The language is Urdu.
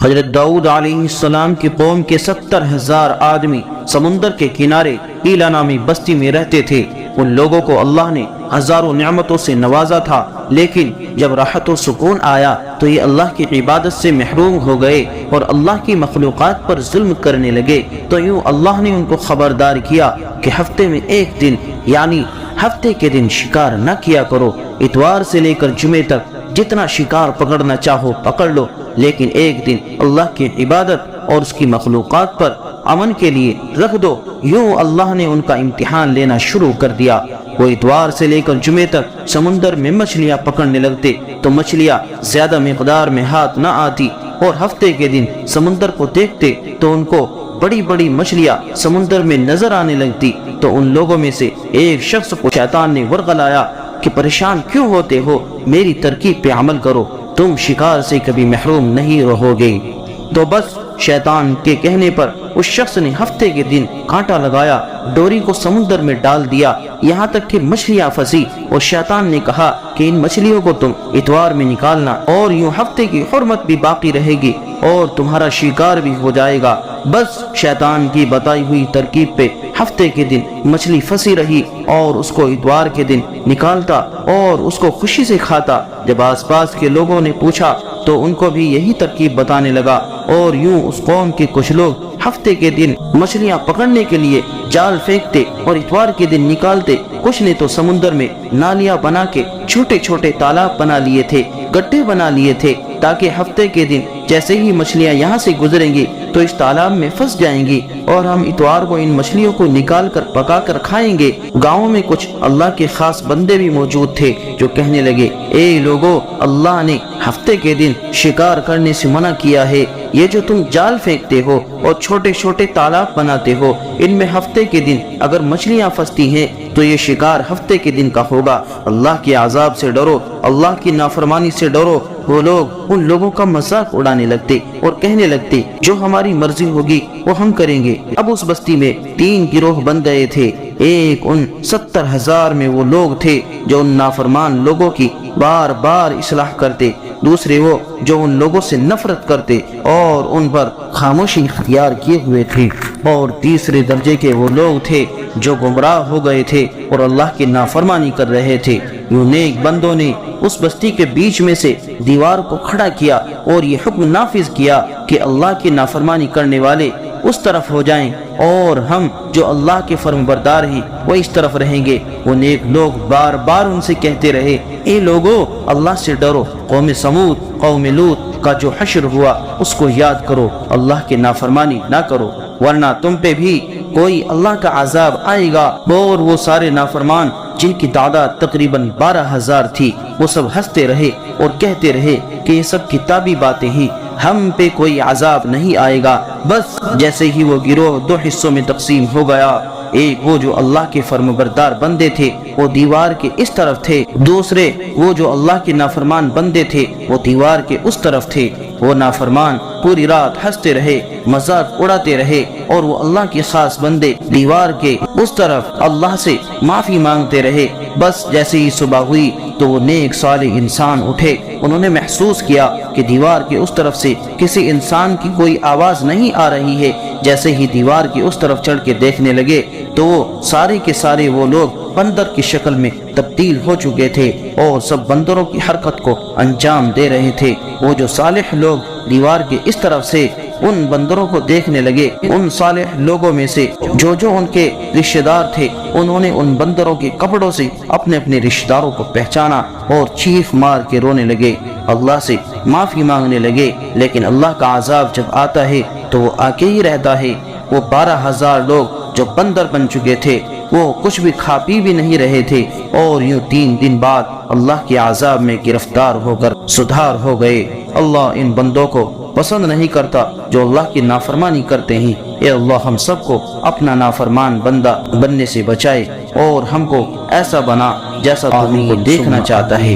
حضرت داؤد علیہ السلام کی قوم کے 70,000 آدمی سمندر کے کنارے ایلا نامی بستی میں رہتے تھے۔ ان لوگوں کو اللہ نے ہزاروں نعمتوں سے نوازا تھا، لیکن جب راحت و سکون آیا تو یہ اللہ کی عبادت سے محروم ہو گئے اور اللہ کی مخلوقات پر ظلم کرنے لگے۔ تو یوں اللہ نے ان کو خبردار کیا کہ ہفتے میں ایک دن یعنی ہفتے کے دن شکار نہ کیا کرو۔ اتوار سے لے کر جمعے تک جتنا شکار پکڑنا چاہو پکڑ لو، لیکن ایک دن اللہ کی عبادت اور اس کی مخلوقات پر امن کے لیے رکھ دو۔ یوں اللہ نے ان کا امتحان لینا شروع کر دیا۔ وہ اتوار سے لے کر جمعے تک سمندر میں مچھلیاں پکڑنے لگتے تو مچھلیاں زیادہ مقدار میں ہاتھ نہ آتی، اور ہفتے کے دن سمندر کو دیکھتے تو ان کو بڑی بڑی مچھلیاں سمندر میں نظر آنے لگتی۔ تو ان لوگوں میں سے ایک شخص کو شیطان نے ورغلایا کہ پریشان کیوں ہوتے ہو، میری ترکیب پہ عمل کرو، تم شکار سے کبھی محروم نہیں رہو گے۔ تو بس شیطان کے کہنے پر اس شخص نے ہفتے کے دن کانٹا لگایا، ڈوری کو سمندر میں ڈال دیا، یہاں تک کہ مچھلیاں پھنسی، اور شیطان نے کہا کہ ان مچھلیوں کو تم اتوار میں نکالنا، اور یوں ہفتے کی حرمت بھی باقی رہے گی اور تمہارا شکار بھی ہو جائے گا۔ بس شیطان کی بتائی ہوئی ترکیب پہ ہفتے کے دن مچھلی پھنسی رہی اور اس کو اتوار کے دن نکالتا اور اس کو خوشی سے کھاتا۔ جب آس پاس کے لوگوں نے پوچھا تو ان کو بھی یہی ترکیب بتانے لگا، اور یوں اس قوم کے کچھ لوگ ہفتے کے دن مچھلیاں پکڑنے کے لیے جال پھینکتے اور اتوار کے دن نکالتے۔ کچھ نے تو سمندر میں نالیاں بنا کے چھوٹے چھوٹے تالاب بنا لیے تھے، گڈھے بنا لیے تھے، تاکہ ہفتے کے دن جیسے ہی مچھلیاں یہاں سے گزریں گی تو اس تالاب میں پھنس جائیں گی، اور ہم اتوار کو ان مچھلیوں کو نکال کر پکا کر کھائیں گے۔ گاؤں میں کچھ اللہ کے خاص بندے بھی موجود تھے جو کہنے لگے، اے لوگو، اللہ نے ہفتے کے دن شکار کرنے سے منع کیا ہے۔ یہ جو تم جال پھینکتے ہو اور چھوٹے چھوٹے تالاب بناتے ہو، ان میں ہفتے کے دن اگر مچھلیاں پھنستی ہیں تو یہ شکار ہفتے کے دن کا ہوگا۔ اللہ کے عذاب سے ڈرو، اللہ کی نافرمانی سے ڈرو۔ وہ لوگ ان لوگوں کا مذاق اڑانے لگتے اور کہنے لگتے، جو ہماری مرضی ہوگی وہ ہم کریں گے۔ اب اس بستی میں 3 گروہ بن گئے تھے۔ ایک ان 70,000 میں وہ لوگ تھے جو ان نافرمان لوگوں کی بار بار اصلاح کرتے، دوسرے وہ جو ان لوگوں سے نفرت کرتے اور ان پر خاموشی اختیار کیے ہوئے تھے، اور تیسرے درجے کے وہ لوگ تھے جو گمراہ ہو گئے تھے اور اللہ کی نافرمانی کر رہے تھے۔ یوں نیک بندوں نے اس بستی کے بیچ میں سے دیوار کو کھڑا کیا اور یہ حکم نافذ کیا کہ اللہ کی نافرمانی کرنے والے اس طرف ہو جائیں اور ہم جو اللہ کے فرم بردار ہیں وہ اس طرف رہیں گے۔ وہ نیک لوگ بار بار ان سے کہتے رہے، اے لوگو، اللہ سے ڈرو، قوم سمود، قوم لوط کا جو حشر ہوا اس کو یاد کرو، اللہ کی نافرمانی نہ کرو، ورنہ تم پہ بھی کوئی اللہ کا عذاب آئے گا۔ اور وہ سارے نافرمان جن کی تعداد تقریباً 12,000 تھی، وہ سب ہنستے رہے اور کہتے رہے کہ یہ سب کتابی باتیں ہیں، ہم پہ کوئی عذاب نہیں آئے گا۔ بس جیسے ہی وہ گروہ 2 حصوں میں تقسیم ہو گیا، ایک وہ جو اللہ کے فرم بردار بندے تھے وہ دیوار کے اس طرف تھے، دوسرے وہ جو اللہ کے نافرمان بندے تھے وہ دیوار کے اس طرف تھے۔ وہ نافرمان پوری رات ہنستے رہے، مذاق اڑاتے رہے، اور وہ اللہ کے خاص بندے دیوار کے اس طرف اللہ سے معافی مانگتے رہے۔ بس جیسے ہی صبح ہوئی تو وہ نیک صالح انسان اٹھے، انہوں نے محسوس کیا کہ دیوار کے اس طرف سے کسی انسان کی کوئی آواز نہیں آ رہی ہے۔ جیسے ہی دیوار کی اس طرف چڑھ کے دیکھنے لگے تو وہ سارے کے سارے وہ لوگ بندر کی شکل میں تبدیل ہو چکے تھے اور سب بندروں کی حرکت کو انجام دے رہے تھے۔ وہ جو صالح لوگ دیوار کے اس طرف سے ان بندروں کو دیکھنے لگے، ان صالح لوگوں میں سے جو ان کے رشتہ دار تھے، انہوں نے ان بندروں کے کپڑوں سے اپنے اپنے رشتہ داروں کو پہچانا اور چیخ مار کے رونے لگے، اللہ سے معافی مانگنے لگے۔ لیکن اللہ کا عذاب جب آتا ہے تو وہ آکے ہی رہتا ہے۔ وہ 12,000 لوگ جو بندر بن چکے تھے وہ کچھ بھی کھا پی بھی نہیں رہے تھے، اور یوں 3 دن بعد اللہ کے عذاب میں گرفتار ہو کر سدھار ہو گئے۔ اللہ ان بندوں کو پسند نہیں کرتا جو اللہ کی نافرمانی کرتے ہیں۔ اے اللہ ہم سب کو اپنا نافرمان بندہ بننے سے بچائے اور ہم کو ایسا بنا جیسا تو ہم کو دیکھنا چاہتا ہے۔